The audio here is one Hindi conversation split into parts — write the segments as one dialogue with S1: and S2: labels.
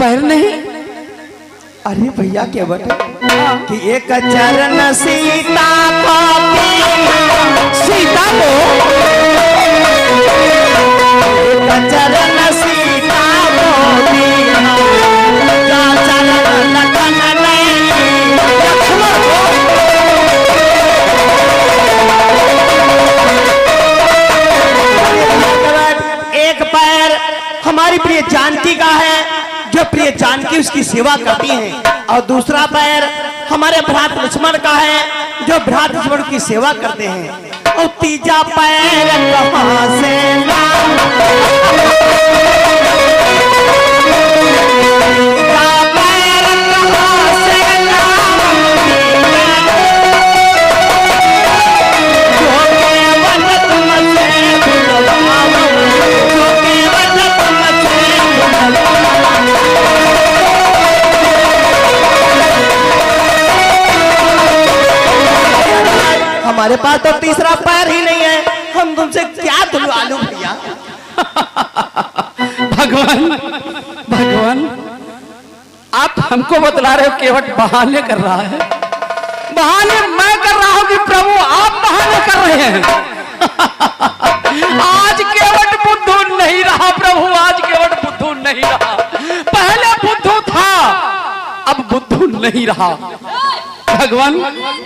S1: पैर नहीं?
S2: अरे भैया क्या बता कि एक चरण सीता को
S1: सीता को
S2: एक चरण सीता को दीना, जा चरण लखन नहीं लक्ष्मण को। एक पैर हमारी प्रिय जानकी का है, जो प्रिय जानकी उसकी सेवा करती हैं, और दूसरा पैर हमारे भ्रात लक्ष्मण का है, जो भ्रात लक्ष्मण की सेवा करते हैं। और तीजा पैर कहां से हमारे पास तो तीसरा पैर ही नहीं है, हम तुमसे क्या धुलवा लूं भैया।
S1: भगवान भगवान, आप हमको बतला रहे हो केवट बहाने कर रहा है। बहाने मैं कर रहा हूं कि प्रभु आप बहाने कर रहे हैं? आज केवट बुद्धू नहीं रहा प्रभु, आज केवट बुद्धू नहीं रहा। पहले बुद्धू था, अब बुद्धू नहीं रहा। भगवान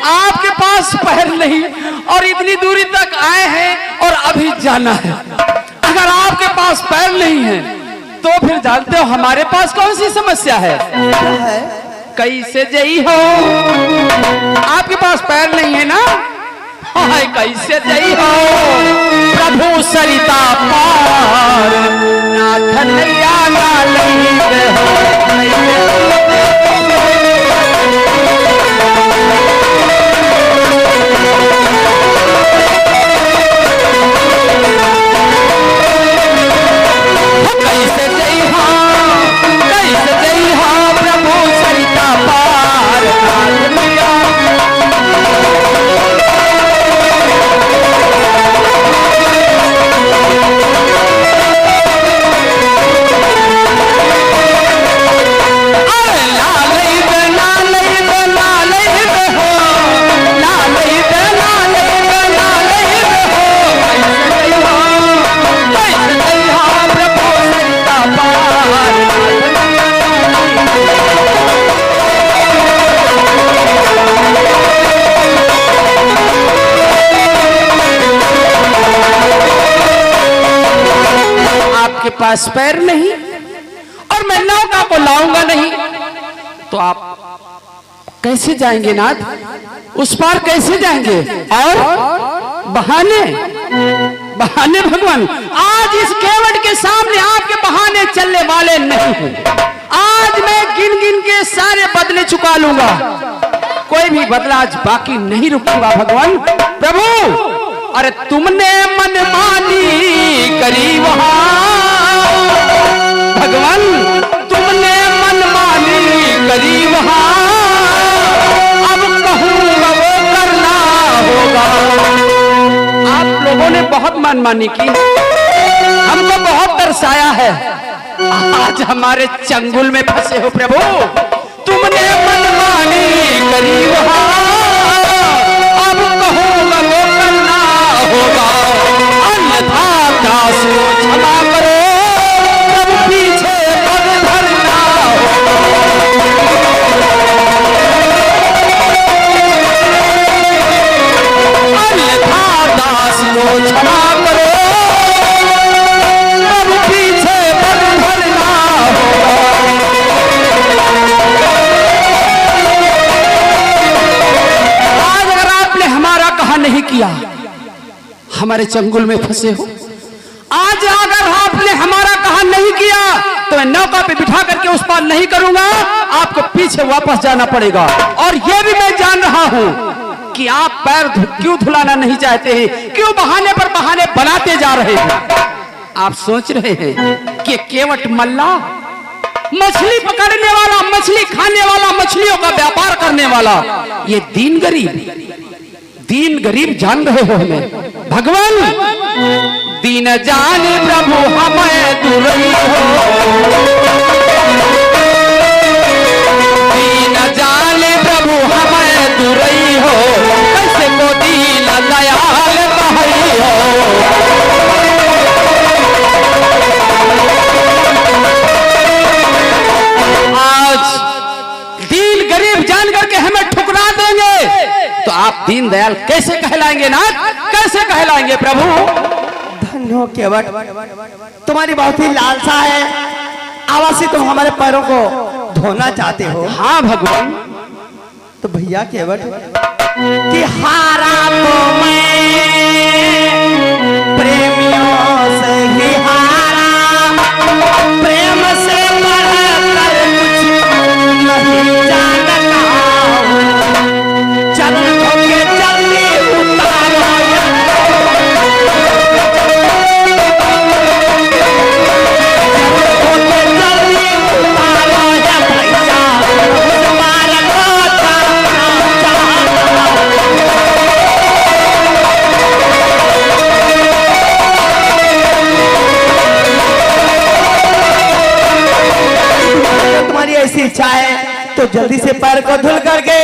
S1: आपके पास पैर नहीं और इतनी दूरी तक आए हैं और अभी जाना है। अगर आपके पास पैर नहीं है तो फिर जानते हो हमारे पास कौन सी समस्या है? कैसे जई हो? आपके पास पैर नहीं है ना? हाय कैसे जई हो प्रभु सरिता पार, नाथ नैया नालंद हो। पास पैर नहीं और मैं नौका को लाऊंगा नहीं, तो आप कैसे जाएंगे नाथ? उस पार कैसे जाएंगे? और बहाने बहाने भगवान, आज इस केवट के सामने आपके बहाने चलने वाले नहीं हैं। आज मैं गिन गिन के सारे बदले चुका लूंगा, कोई भी बदला आज बाकी नहीं रुकूंगा। भगवान प्रभु, अरे तुमने मनमानी करी वहां, भगवान तुमने मनमानी करी वहां, अब कहूंगा वो करना होगा। आप लोगों ने बहुत मनमानी की, हमको बहुत तरसाया है, आज हमारे चंगुल में फंसे हो प्रभु। तुमने मनमानी करी वहां, अब कहूंगा वो करना होगा, अन्यथा दास क्षमा करो, तब पीछे पग धरना होगा, अन्यथा दास क्षमा करो, तब पीछे पग धरना होगा। आज अगर आपने हमारा कहा नहीं किया, हमारे चंगुल में फंसे हो। आज अगर आपने हमारा कहा नहीं किया तो मैं नौका पे बिठा करके उस पार नहीं करूंगा, आपको पीछे वापस जाना पड़ेगा। और यह भी मैं जान रहा हूं कि आप पैर क्यों धुलाना नहीं चाहते हैं, क्यों बहाने पर बहाने बनाते जा रहे हैं। आप सोच रहे हैं कि केवट मल्ला, मछली पकड़ने वाला, मछली खाने वाला, मछलियों का व्यापार करने वाला, ये दीन गरीब जान रहे हो हमें। भगवान दीन जाने प्रभु हमें दुरई हो, दीनदयाल कैसे कहलाएंगे नाथ, कैसे कहलाएंगे प्रभु?
S2: धन्य हो केवट, तुम्हारी बहुत ही लालसा है। आवासी तुम हमारे पैरों को धोना चाहते हो।
S1: हाँ भगवान।
S2: तो भैया केवट कि हारा तो मैं प्रेमियों से ही हारा, प्रेम से बढ़कर कुछ नहीं जानता हूँ। चरण धोके जल्दी उतारो ऐसी इच्छा है तो जल्दी से पैर को धुल करके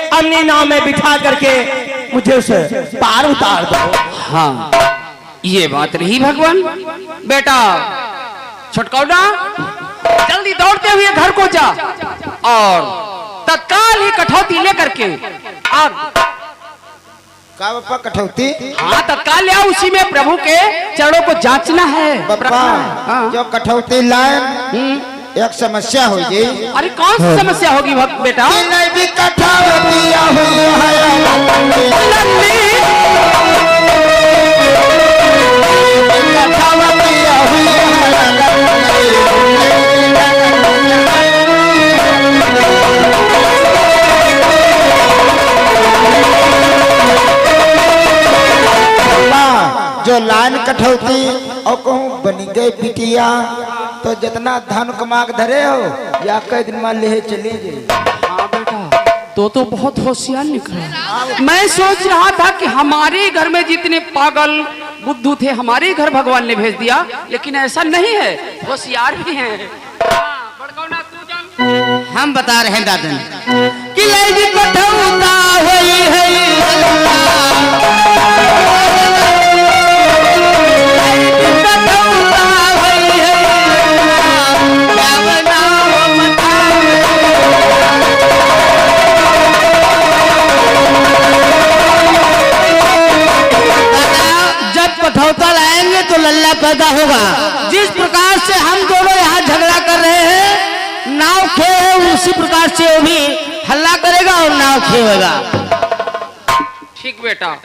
S2: अपनी नाव में बिठा करके मुझे उसे पार उतार दो।
S1: हाँ ये बात रही भगवान। बेटा छुटकौड़ा जल्दी दौड़ते हुए घर को जा और तत्काल ही कठौती लेकर के आ।
S3: का बापा कठौती?
S1: हाँ तत्काल ले आओ, उसी में प्रभु के चरणों को जांचना है।
S3: बापा
S1: हाँ।
S3: जो कठौती लाए एक समस्या हो गई।
S1: अरे कौन सी समस्या होगी बेटा?
S3: नहीं भी कठौती हुई जो लाइन कठौती और कहूँ बनी गई बिटिया तो जितना धन कमाक धरे हो या कई दिन में ले चले जाए।
S1: हाँ बेटा तो बहुत होशियार निकला। मैं सोच रहा था कि हमारे घर में जितने पागल बुद्धू थे हमारे घर भगवान ने भेज दिया, लेकिन ऐसा नहीं है, होशियार भी हैं।
S4: हम बता रहे हैं दादन कि लैजी कठौता होई है कठौता लाएंगे तो लल्ला पैदा होगा। जिस प्रकार से हम दोनों यहाँ झगड़ा कर रहे हैं, नाव खे है उसी प्रकार से वो भी हल्ला करेगा और नाव खे होगा।
S1: ठीक बेटा,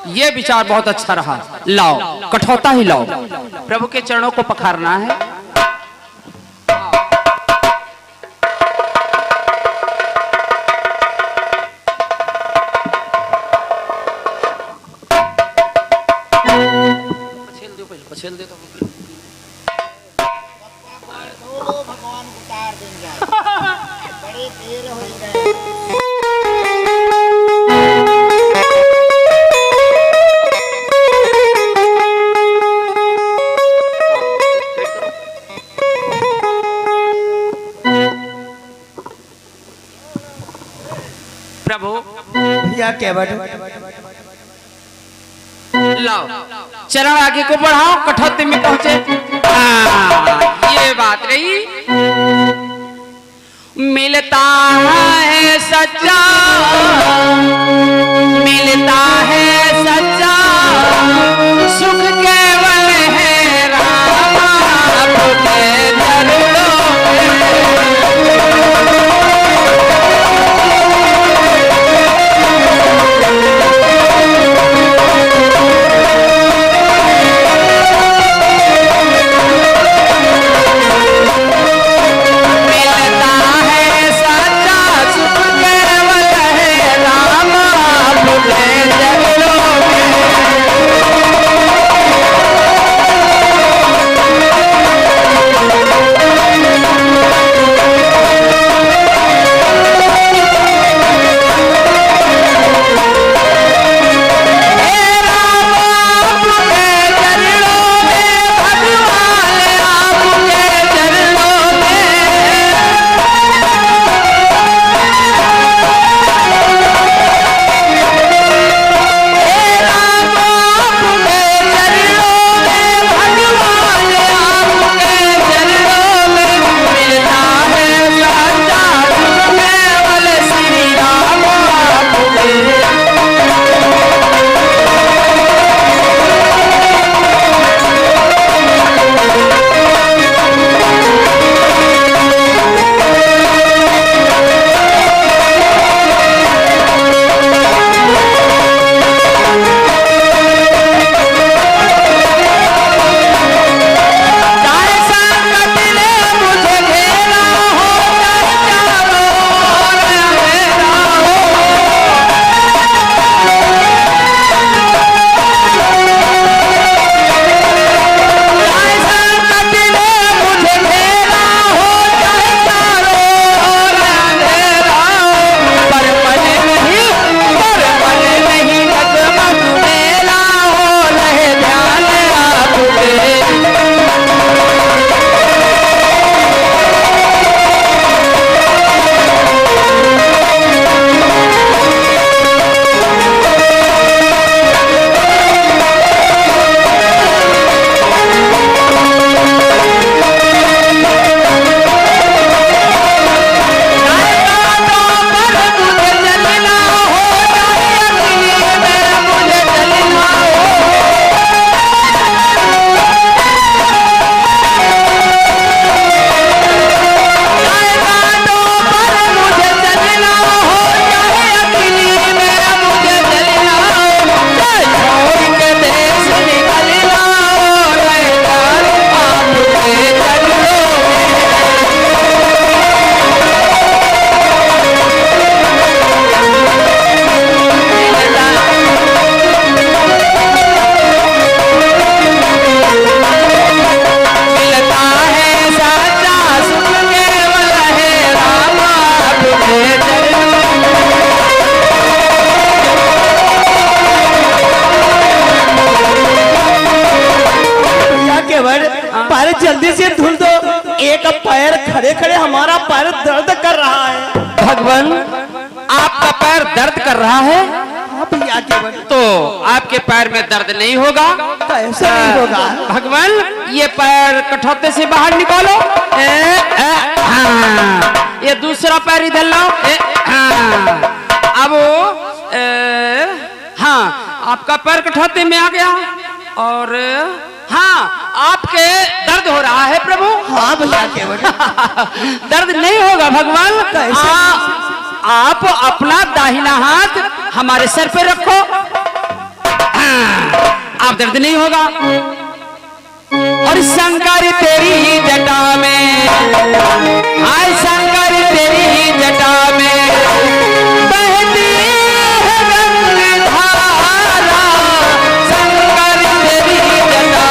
S1: ये विचार बहुत अच्छा रहा। लाओ कठौता ही लाओ, प्रभु के चरणों को पखारना है। पछेल दे तो
S3: भगवान उतार देंगे। बड़ी देर हो गई।
S1: प्रभु
S2: भैया केवट
S1: लाओ चरण आगे को बढ़ाओ, कठौती में पहुंचे। ये बात रही। मिलता है सच्चा, मिलता है सच्चा सुख केवल है रामा तुझे धरो।
S4: जगलो
S2: जल्दी से धुल दो। एक पैर खड़े खड़े हमारा पैर दर्द कर रहा है।
S1: भगवान आपका पैर दर्द कर रहा है
S2: हाँ भैया केवल।
S1: तो आपके पैर में दर्द नहीं होगा।
S2: कैसे नहीं होगा?
S1: भगवान ये पैर कठौते से बाहर निकालो। हाँ। ये दूसरा पैर इधर लाओ। हाँ। अब हाँ आपका पैर कठौते में आ गया और हाँ आपके दर्द हो रहा है प्रभु।
S2: हाँ भैया केवल।
S1: दर्द नहीं होगा भगवान। आप अपना दाहिना हाथ हमारे सर पे रखो। आप दर्द नहीं होगा। और शंकर तेरी जटा में, हाय शंकर तेरी जटा में बहती है गंगा धारा। शंकर तेरी जटा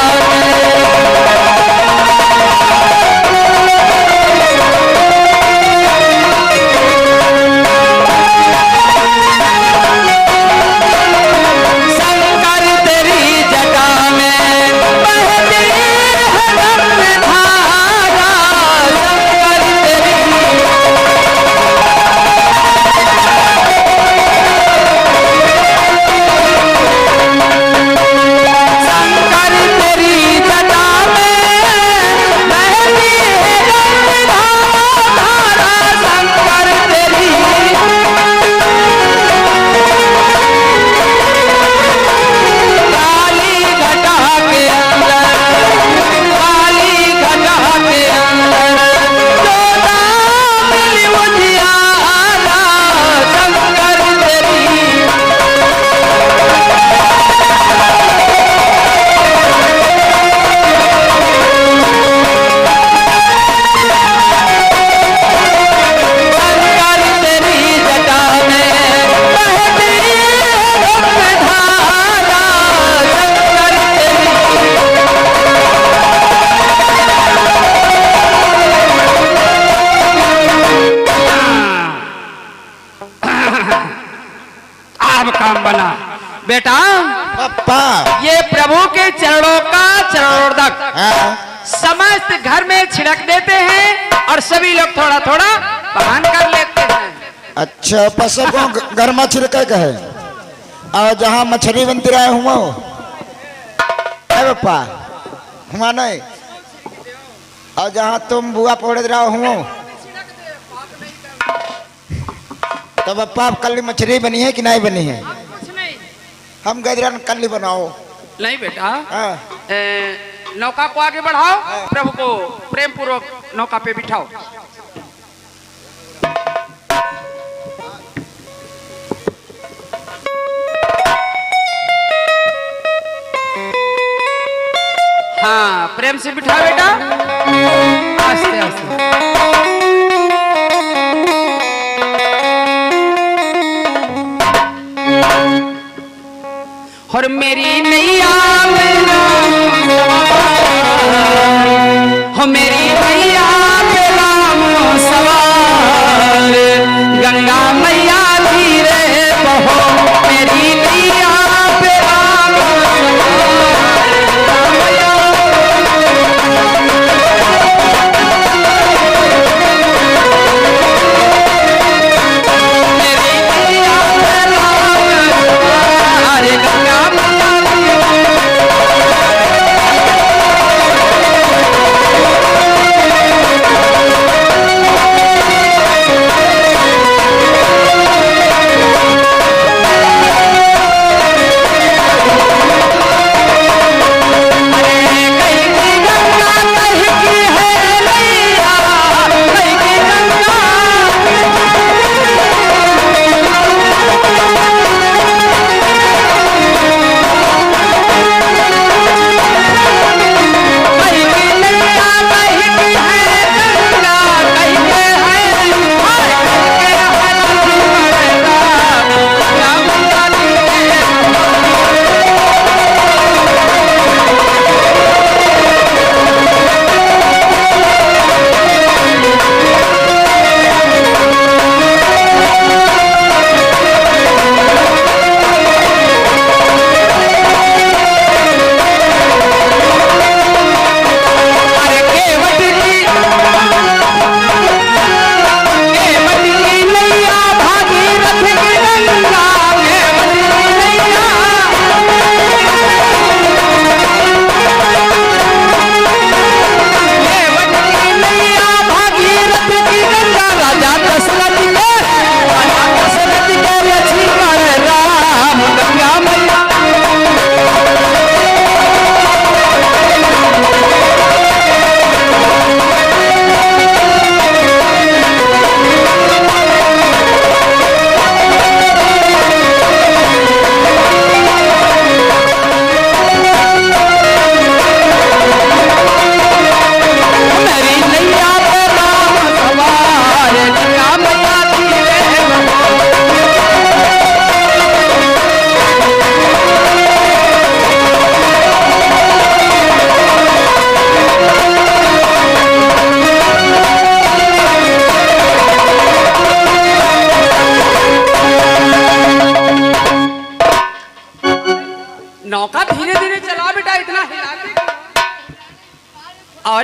S1: बना। बेटा
S3: पापा
S1: ये प्रभु के चरणों का चरणोदक समस्त घर में छिड़क देते हैं और सभी लोग थोड़ा थोड़ा पान कर लेते हैं।
S3: अच्छा पसब को घर में छिड़के का है और जहाँ मछली बनती रहे हुआ पापा हुआ नहीं और जहाँ तुम बुआ पौड़े रहा हुआ तो पापा कल मछली बनी है कि नहीं बनी है? हम गए कल बनाओ।
S1: नहीं बेटा नौका को आगे बढ़ाओ, प्रभु को प्रेम पूर्वक नौका पे बिठाओ। हाँ प्रेम से बिठाओ बेटा, आस्ते आस्ते। और मेरी नैया हो मेरी नैया पे राम सवार, गंगा मैया धीरे बहो मेरी नैया पे राम गंगा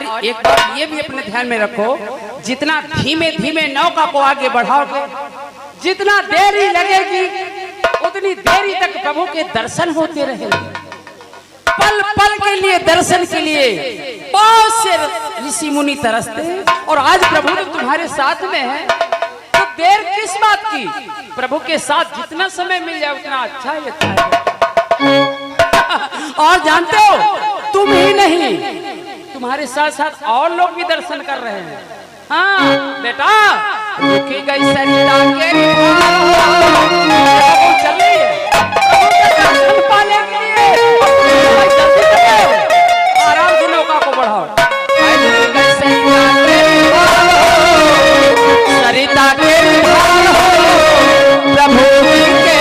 S1: और एक बात ये भी अपने ध्यान में रखो, जितना धीमे धीमे नौका को आगे बढ़ाओगे, जितना देरी लगेगी उतनी देरी तक प्रभु के दर्शन होते रहेंगे। पल पल के लिए दर्शन के लिए बहुत से ऋषि मुनि तरसते हैं, और आज प्रभु तो तुम्हारे साथ में है, तो देर किस बात की? प्रभु के साथ जितना समय मिल जाए उतना अच्छा ही अच्छा है। और जानते हो, तुम ही नहीं, तुम्हारे साथ साथ और लोग भी दर्शन कर रहे हैं। हाँ बेटा, रुकी गई सरिता के चल रही है दर्शन पाने के लिए, आराम से नौका को बढ़ाओ। सरिता के प्रभु के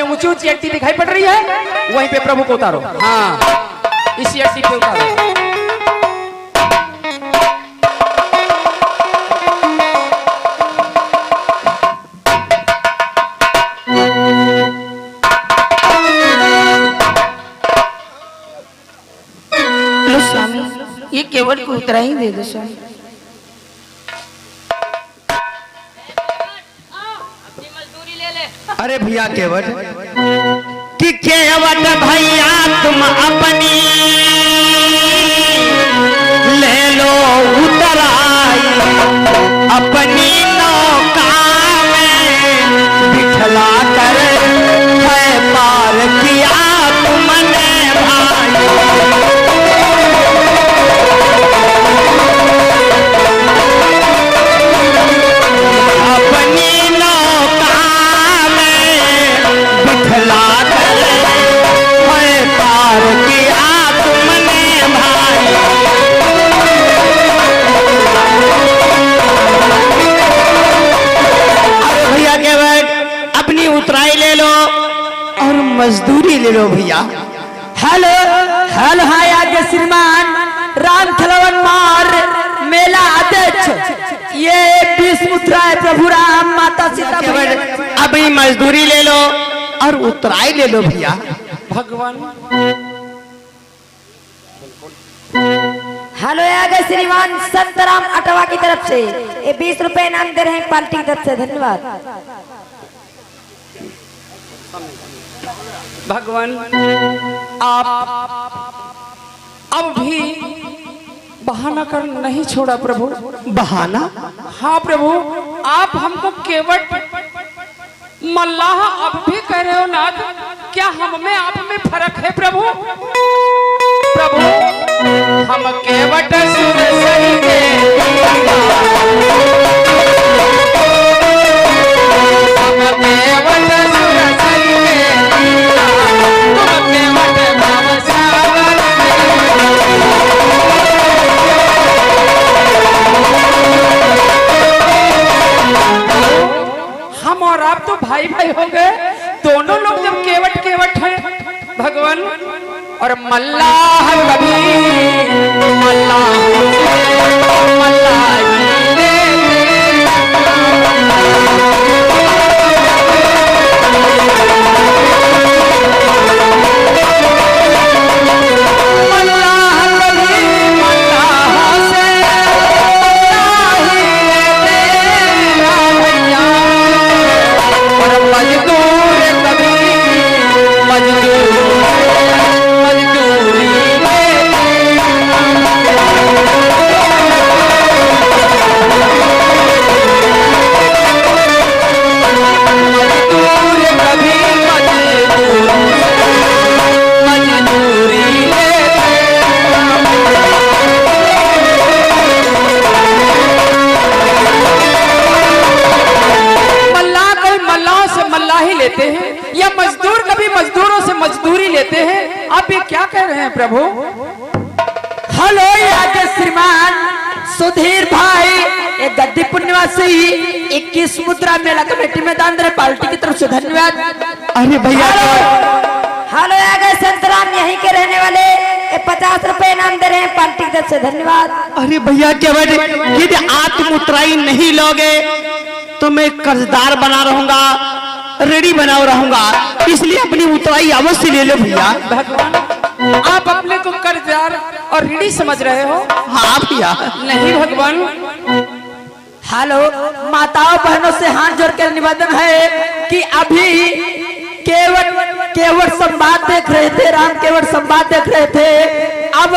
S1: ऊंची ऊंची अट्टी दिखाई पड़ रही है, वहीं पे प्रभु को उतारो। हाँ, इसी अट्टी पे उतारो।
S4: लो स्वामी, ये केवट को उतरा ही दे दो स्वामी।
S2: अरे भैया केवट कि केवट भैया तुम अपनी ले लो उतराई, अपनी नौका में बिठला कर है पार किया तुमने भाई। अपनी नौका में बिठला कर है पार किया तुमने उतराई ले लो और मजदूरी ले लो भैया।
S4: हेलो हेलो, हाय आगे श्रीमान राम खलवन मार मेला अध्यक्ष, ये 20 मुद्रा है प्रभु राम माता सीता।
S2: अभी मजदूरी ले लो और उतराई ले लो भैया।
S1: भगवान
S5: हेलो आगे श्रीमान संतराम अटवा की तरफ से ये 20 रुपए इनाम दे रहे हैं पार्टी की तरफ से, धन्यवाद।
S1: भगवान आप अब भी बहाना कर नहीं छोड़ा प्रभु।
S2: बहाना?
S1: हाँ प्रभु, आप हमको केवट मल्लाह अब भी कह रहे हो नाथ, क्या हम में आप में फर्क है प्रभु? प्रभु हम केवट सुर सही के हम केवट सुर सही के तुम केवट भाव सागर हम और आप तो भाई भाई हो गए, दोनों लोग जब केवट केवट हैं भगवान। और मल्लाह कभी मल्लाह मल्लाह लेते हैं या मजदूर कभी मजदूरों से मजदूरी लेते हैं। आप ये क्या कह रहे हैं प्रभु?
S4: हेलो आगे श्रीमान सुधीर भाई, एक गद्दीपुर निवासी 21 मुद्रा मेला कमेटी में दान दे रहे पार्टी की तरफ से, धन्यवाद।
S2: अरे भैया
S5: हेलो आगे संतराम यहीं के रहने वाले 50 रुपए इनाम दे रहे हैं पार्टी की तरफ से, धन्यवाद।
S2: अरे भैया केवट यदि आप उतराई नहीं लोगे तो मैं कर्जदार बना रहूंगा, रेडी बना रहूंगा, इसलिए अपनी उतराई अवश्य ले लो भैया।
S1: भगवान आप अपने को कर्जदार और ऋणी समझ रहे हो?
S2: हाँ भैया।
S1: नहीं भगवान।
S4: हेलो माताओं बहनों से हाथ जोड़ कर निवेदन है कि अभी केवट संवाद देख रहे थे, राम केवट संवाद देख रहे थे। अब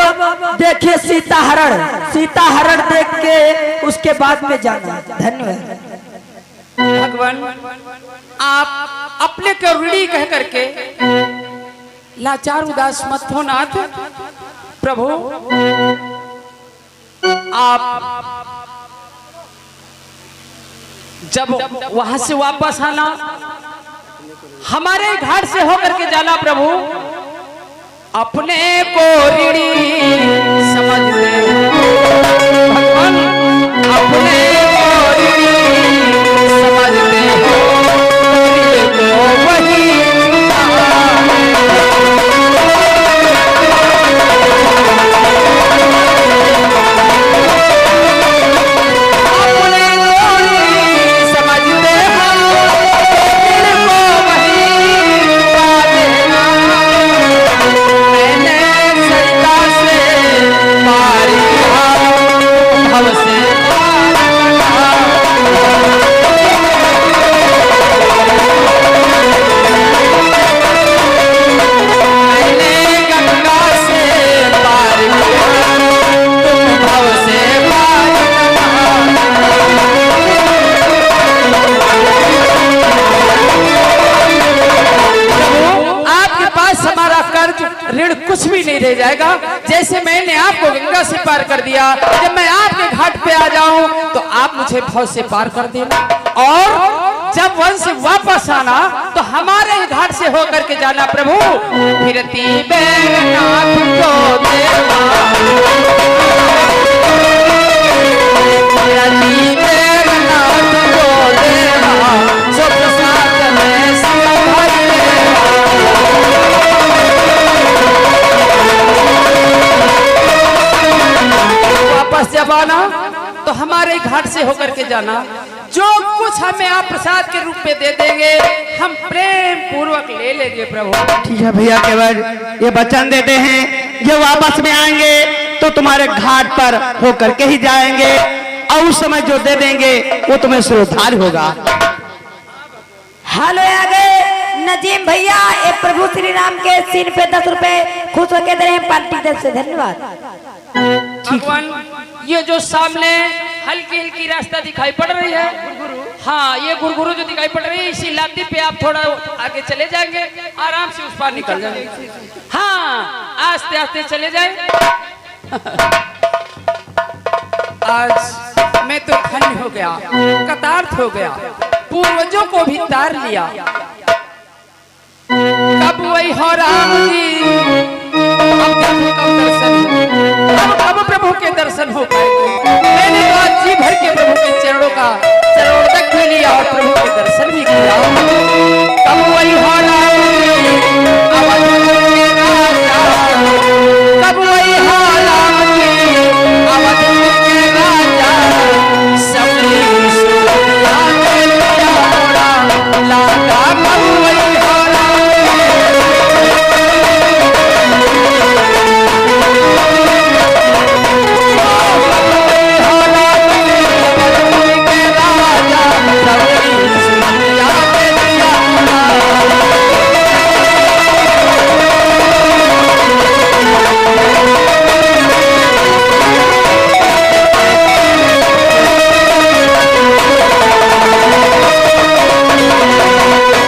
S4: देखिए सीता हरण देख के उसके बाद में जाना, धन्यवाद।
S1: भगवान आप अपने को ऋणी कह करके लाचार उदास मत हो नाथ। प्रभु आप जब वहां से वापस आना, हमारे घाट से होकर के जाना प्रभु। अपने को ऋणी समझते भगवान, अपने को ऋणी समझते हो तो वही ऋण कुछ भी नहीं रह जाएगा। जैसे मैंने आपको गंगा से पार कर दिया, जब मैं आपके घाट पे आ जाऊं तो आप मुझे भव से पार कर देना, और जब वन से वापस आना तो हमारे ही घाट से होकर के जाना प्रभु। फिरती बैनाथ को देवा, फिरती बैनाथ को देवा, सो प्रसाद में जब आना तो हमारे घाट से होकर के जाना। जो कुछ हमें आप प्रसाद के रूप में दे देंगे हम प्रेम पूर्वक ले लेंगे प्रभु।
S2: ठीक है भैया, केवल ये वचन देते हैं ये वापस में आएंगे तो तुम्हारे घाट पर होकर के ही जाएंगे और उस समय जो दे देंगे वो तुम्हें श्रोधार होगा।
S5: हालो आगे नजीम भैया ये प्रभु श्री राम के सीन पे 10 रुपए खुश होके दे रहे हैं पार्टी तरफ से, धन्यवाद।
S1: भगवान ये जो सामने हल्की हल्की रास्ता दिखाई पड़ रही है, हाँ ये गुरगुरु जो दिखाई पड़ रही है, इसी लाती पे आप थोड़ा आगे चले जाएंगे, आराम से उस पार निकल जाएंगे। हाँ आस्ते आस्ते चले जाए। आज मैं तो धन्य हो गया, कृतार्थ हो गया, पूर्वजों को भी तार लिया। कब वही हो राम जी, अब प्रभु का दर्शन हो, अब प्रभु के दर्शन हो पाएंगे। मैंने तो आज जी भर के प्रभु के चरणों तक भी लिया और प्रभु के दर्शन भी किया।